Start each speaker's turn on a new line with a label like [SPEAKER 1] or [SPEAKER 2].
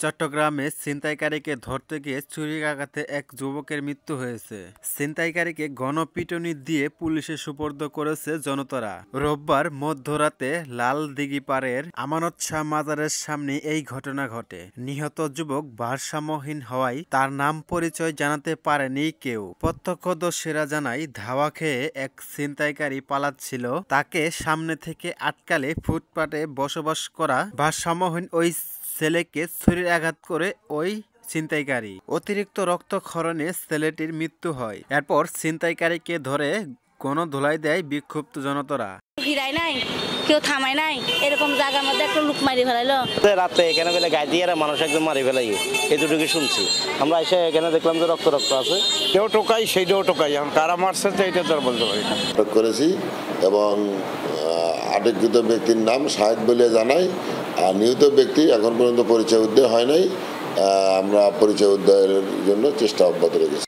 [SPEAKER 1] চট্টগ্রামে ছিনতাইকারীকে ধরতে গিয়ে ছুরিকাঘাতে এক যুবকের মৃত্যু হয়েছে। ছিনতাইকারীকে গণপিটুনি দিয়ে পুলিশে সোপর্দ করেছে জনতারা। রোববার মধ্যরাতে লালদিঘি পাড়ের আমানত শাহ মাজারের সামনে এই ঘটনা ঘটে। নিহত যুবক ভারসাম্যহীন হওয়ায় তার নাম পরিচয় জানাতে পারেনি কেউ। প্রত্যক্ষদর্শীরা জানায়, ধাওয়া খেয়ে এক ছিনতাইকারী পালাচ্ছিল। তাকে সামনে থেকে আটকালে ফুটপাতে বসবাস করা ভারসাম্যহীন ওই ছেলেকে ছুরির আঘাত করে ওই ছিনতাইকারী। অতিরিক্ত রক্তক্ষরণে ছেলেটির মৃত্যু হয়। এরপর ছিনতাইকারীকে ধরে গণধোলাই দেয় বিক্ষুব্ধ জনতারা।
[SPEAKER 2] ফিরাই নাই, কেউ থামাই নাই, এরকম জায়গার মধ্যে একটা লোক মারি ফেলাইলো।
[SPEAKER 3] রাতে এখানে বেলে গায়ে দিয়ে মানুষ একদম মারি ফেলাই, এতটুকু শুনছি। আমরা এসে এখানে দেখলাম যে রক্ত আছে।
[SPEAKER 4] কেউ টোকাই, সেইটাও টোকাই। এখন কারা মারছে এইটা তো বলতে পারি না।
[SPEAKER 5] করেছি এবং আটককৃত ব্যক্তির নাম শাহেদ বলে জানাই। আর নিহত ব্যক্তি এখন পর্যন্ত পরিচয় উদ্ধার হয় নাই। আমরা পরিচয় উদ্ধারের জন্য চেষ্টা অব্যাহত রেখেছি।